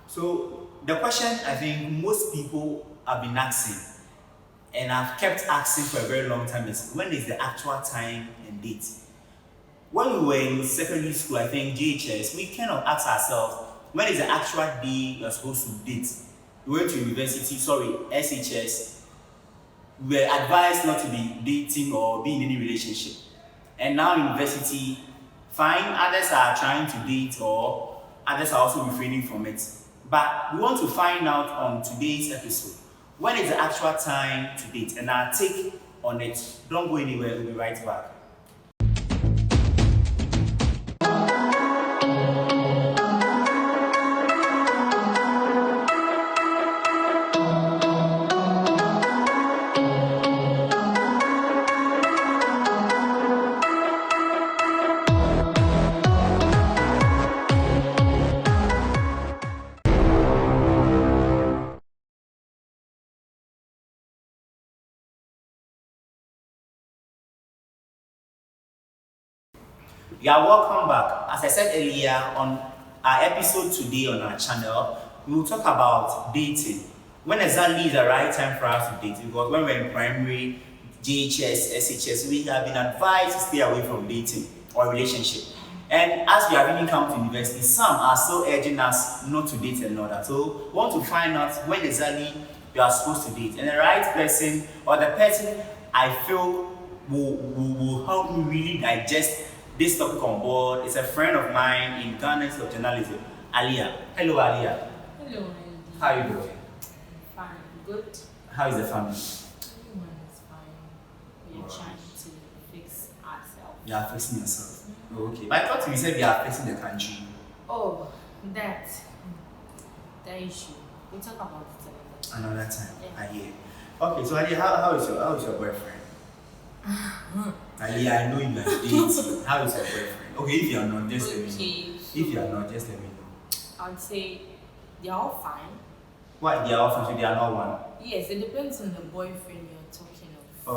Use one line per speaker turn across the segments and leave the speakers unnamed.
So the question I think most people have been asking, and I've kept asking for a very long time, is when is the actual time and date? When we were in secondary school, I think JHS, we kind of asked ourselves, when is the actual day you're supposed to date? We went to university, SHS, we were advised not to be dating or be in any relationship. And now university, fine, others are trying to date or others are also refraining from it. But we want to find out on today's episode, when is the actual time to date? And our take on it. Don't go anywhere, we'll be right back. Yeah, welcome back. As I said earlier, on our episode today on our channel, we will talk about dating. When exactly is the right time for us to date? Because when we're in primary, JHS, SHS, we have been advised to stay away from dating or relationship. And as we have even come to university, some are still urging us not to date and all that. So we want to find out when exactly you are supposed to date. And the right person or the person I feel will help me really digest this topic on board is a friend of mine in Ghana of journalism, Aaliyah. Hello, Aaliyah.
Hello, Andy.
How are you doing?
Fine, good.
How is the family?
Everyone is fine. We are trying to fix ourselves.
You are fixing yourself. Okay. But I thought you said you are fixing the country.
Oh, that issue. We'll talk about it
Another time.
Yeah.
I hear. Okay, so Aaliyah, how is your boyfriend? Aaliyah, I know you are dating. How is your boyfriend? Okay, if you are not, just let me know.
So
If you are not, just let me know.
I would say they are all fine.
What? They are all friends, so they are not one.
Yes, it depends on the boyfriend you're talking of.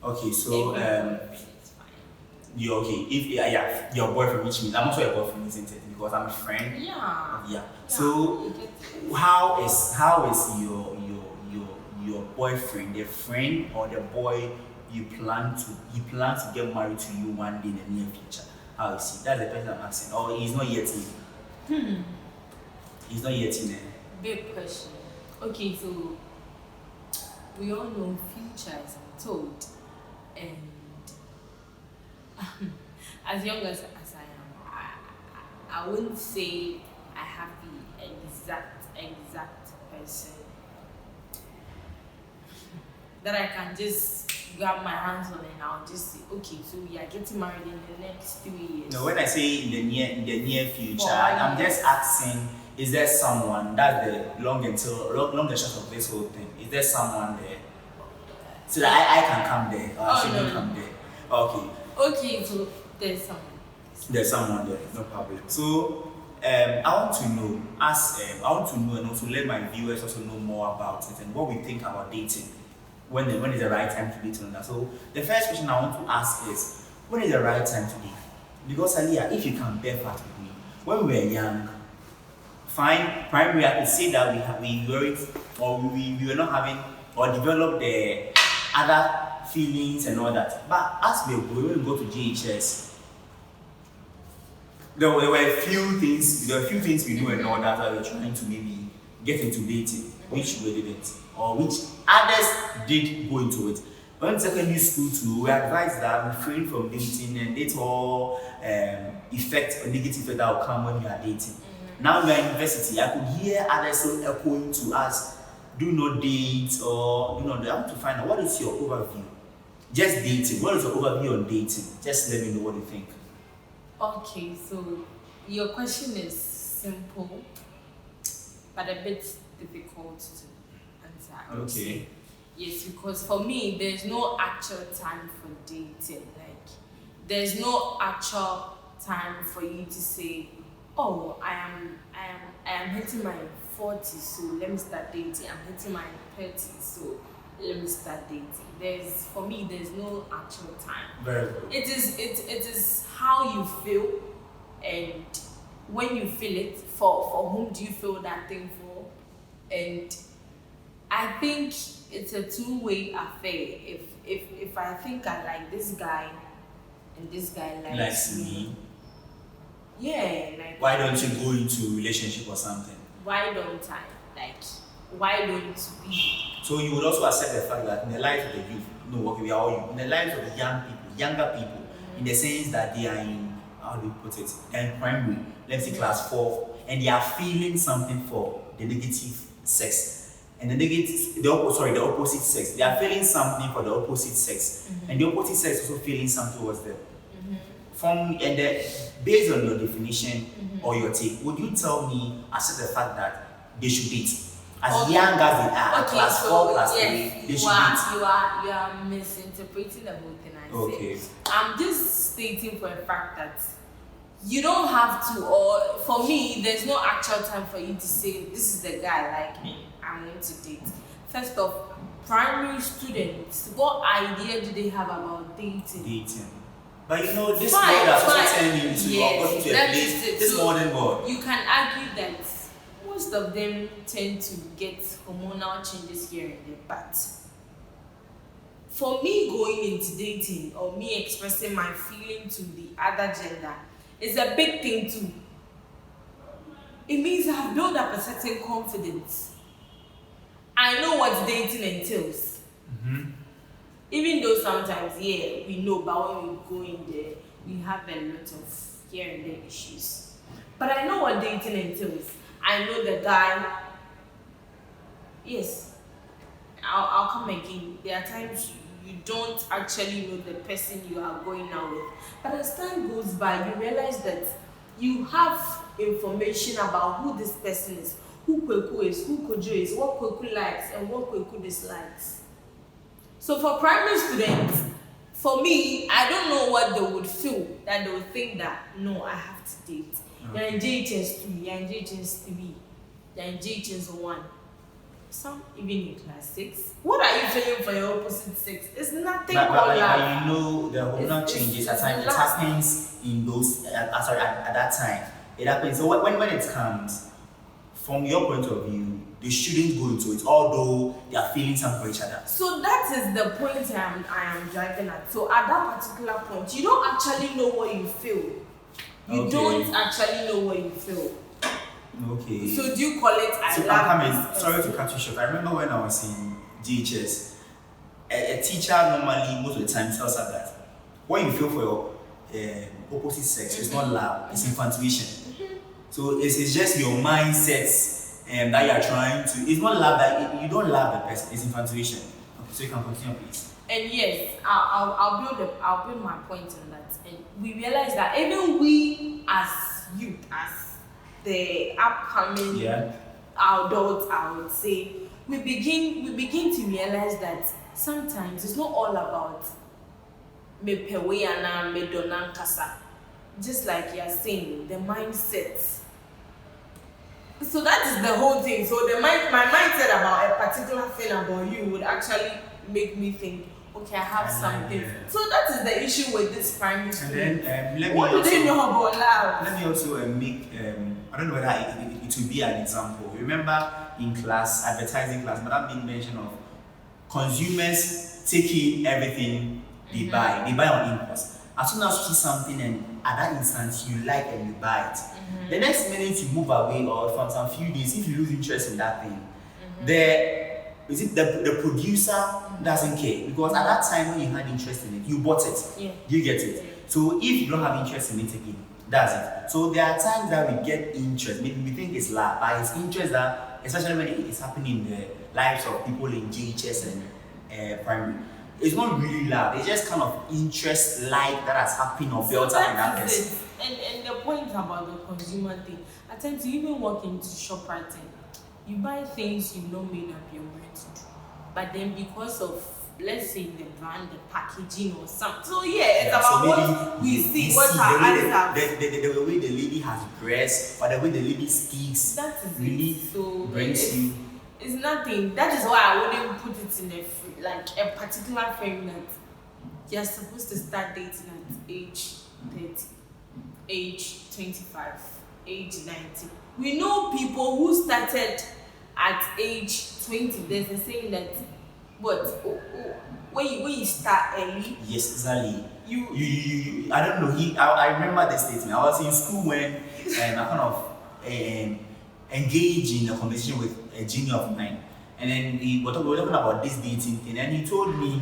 Okay, so
Every boyfriend is fine.
you okay? If yeah, your boyfriend, which means I'm also your boyfriend, isn't it? Because I'm a friend.
Yeah.
So
you get it.
how is your boyfriend, the friend or the boy he plans to get married to you one day in the near future? How is he? That's the person I'm asking. Or he's not yet in. He's not yet in there.
Big question. Okay, so we all know future is untold, and as young as I am, I wouldn't say I have the exact person that I can just grab my hands on and I'll just say, okay, so we are getting married in the next 3 years.
No, when I say in the near future,
For
I'm
years.
just asking, is there someone, that's the long and short of this whole thing, is there someone there? So that I can come there, or I shouldn't come there. Okay.
Okay, so there's someone.
There's someone there, no problem. So I want to know, and also let my viewers also know more about it and what we think about dating. When is the right time to date on that? So the first question I want to ask is, when is the right time to date? Because Aaliyah, if you can bear part with me, when we were young, fine, primary, I could say that we were not having or developed the other feelings and all that. But as we go to JHS, there were a few things we do and all that we were trying to maybe get into dating, which we didn't, or which others did go into it. When in secondary school too, we advised that refrain from dating and it's all effect or negative effect that will come when you are dating. Now we are in university, I could hear others still echoing to us, do not date or I want to find out what is your overview. Just dating. What is your overview on dating? Just let me know what you think.
Okay, so your question is simple, but a bit difficult to answer. I would say. Yes, because for me, there's no actual time for dating. Like, there's no actual time for you to say, "Oh, I am hitting my 40s, so let me start dating. I'm hitting my 30s, so let me start dating." For me, there's no actual time.
Very good.
It is how you feel and when you feel it, for whom do you feel that thing for? And I think it's a two-way affair. If I think I like this guy and this guy likes me, yeah, like,
why don't you go into a relationship or something?
Why don't I? Like, why don't we?
So you would also accept the fact that in the lives of the youth, no, okay, we are all youth, in the lives of the younger people, in the sense that they are in, how do you put it, they're in primary, let's say class 4, and they are feeling something for the negative sex. And the opposite sex. They are feeling something for the opposite sex. And the opposite sex also feeling something towards them. Based on your definition or your take, would you tell me, accept the fact that they should date? As young as they are, class 4, class 3, they should date.
You are misinterpreting the whole thing I said. I'm just stating for a fact that you don't have to, or for me, there's no actual time for you to say, this is the guy like me, I'm going to date. First off, primary students, what idea do they have about dating?
But you know, this world has also turned into a place, this modern world.
You can argue that most of them tend to get hormonal changes here and there, but for me going into dating or me expressing my feeling to the other gender is a big thing too. It means I've built up a certain confidence. I know what dating entails. Even though sometimes, we know, but when we go in there, we have a lot of here and there issues. But I know what dating entails. I know the guy. Yes, I'll come again. There are times you don't actually know the person you are going out with. But as time goes by, you realize that you have information about who this person is, who Kweku is, who Kojo is, what Kweku likes, and what Kweku dislikes. So for primary students, for me, I don't know what they would feel, that they would think that, no, I have to date. You're in JHS 2, you're in JHS 3, you're in JHS 1. Some even in class 6. What are you feeling for your opposite sex? It's nothing
but
love.
You know, the hormonal changes at times, it happens in those, at that time. It happens. So when it comes, from your point of view, they shouldn't go into it, although they are feeling something for each other.
So that is the point I am driving at. So at that particular point, you don't actually know what you feel. You don't actually know what you feel.
Okay.
So do you call it
sorry to cut you short. I remember when I was in GHS, a teacher normally most of the time tells us that what you feel for your opposite sex is not love, it's infatuation. So it's just your mindset that you are trying to. It's not love that you don't love the person. It's infatuation. Okay, so you can continue, please.
And yes, I'll build my point on that. And we realize that even we as youth, as the upcoming adults, I would say, we begin to realize that sometimes it's not all about me peweyana me donankasa. Just like you're saying, the mindset. So that is the whole thing. So my mindset about a particular thing about you would actually make me think, okay, I have something. So that is the issue with this primary school.
And then
what do they know about love?
Let me also make I don't know whether it will be an example. Remember in class, advertising class, Madam made mention of consumers taking everything they buy. They buy on impulse. As soon as you see something and at that instant you like and you buy it, the next minute you move away, or from some few days, if you lose interest in that thing, the producer doesn't care, because at that time when you had interest in it, you bought it. You get it. So if you don't have interest in it again, that's it. So there are times that we get interest, maybe we think it's love, but it's interest that, especially when it's happening in the lives of people in GHS and primary, it's not really love. It's just kind of interest like that has happened or built up in that person.
And the point about the consumer thing, at times you even walk into ShopRite and you buy things you know may not be going to do, but then because of, let's say, the brand, the packaging or something. So it's about so what we see, what our eyes have.
The way the lady has dressed, or the way the lady speaks,
that is
really
so
brings you.
It's nothing. That is why I wouldn't put it in a particular frame that you're supposed to start dating at age 30, age 25. age 19. We know people who started at age 20. There's a saying that, when you start early.
Yes, exactly. You I don't know. I remember the statement. I was in school when I kind of engaged in a conversation with a junior of mine, and then we were talking about this dating thing, and he told me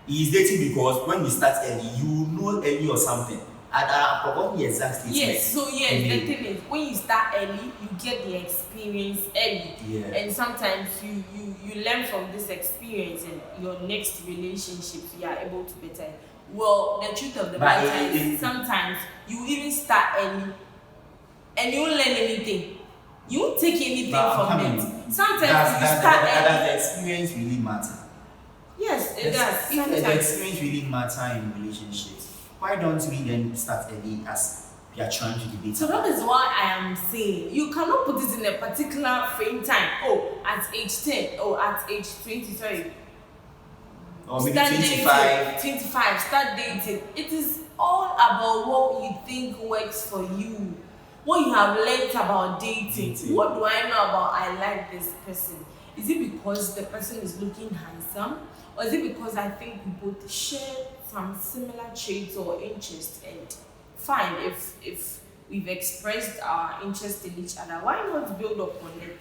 he's dating because when you start early, you know early or something. I forgot the exact statement.
Yes, so yes, the thing is, when you start early, you get the experience early.
Yeah.
And sometimes you learn from this experience, and your next relationships, you are able to better. Well, the truth of the matter is, sometimes you even start early and you won't learn anything. You won't take anything from it. Sometimes you start early.
Does the experience really matter?
Yes, it does.
If the experience really matter in relationships, why don't we then start early as we are trying to debate?
So that is why I am saying you cannot put it in a particular frame time. Oh, at age 10 or at age 20, sorry.
Or maybe 25.
25, start dating. It is all about what you think works for you. What you have learned about dating. What do I know about I like this person? Is it because the person is looking handsome? Or is it because I think we both share some similar traits or interests? And fine, if we've expressed our interest in each other, why not build upon it?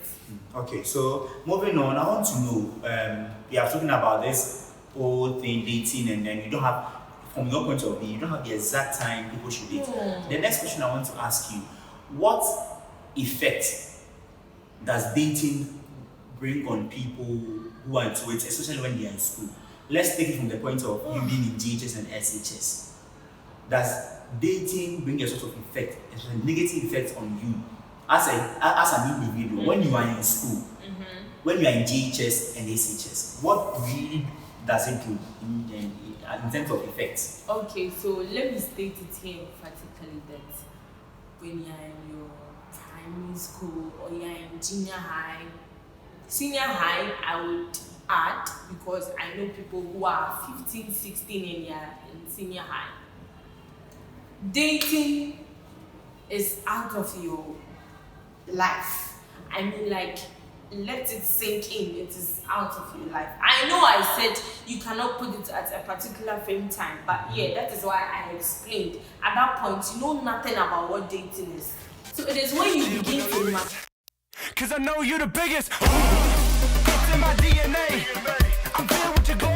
Okay, so moving on, I want to know, we are talking about this whole thing, dating, and then you don't have, from your point of view, you don't have the exact time people should date. The next question I want to ask you, what effect does dating bring on people who are into it, especially when they are in school? Let's take it from the point of you being in GHS and SHS. Does dating bring a sort of effect, a negative effect on you as an individual when you are in school, when you are in GHS and SHS? What really does it do in terms of effects?
Okay, so let me state it here emphatically that when you are in your primary school or you are in junior high, senior high, I would add, because I know people who are 15, 16 and they are in senior high. Dating is out of your life. I mean, like, let it sink in. It is out of your life. I know I said you cannot put it at a particular frame time, but yeah, that is why I explained. At that point, you know nothing about what dating is. So it is when you begin to mature.
Cause I know you're the biggest. It's in my DNA. I'm feeling what you're going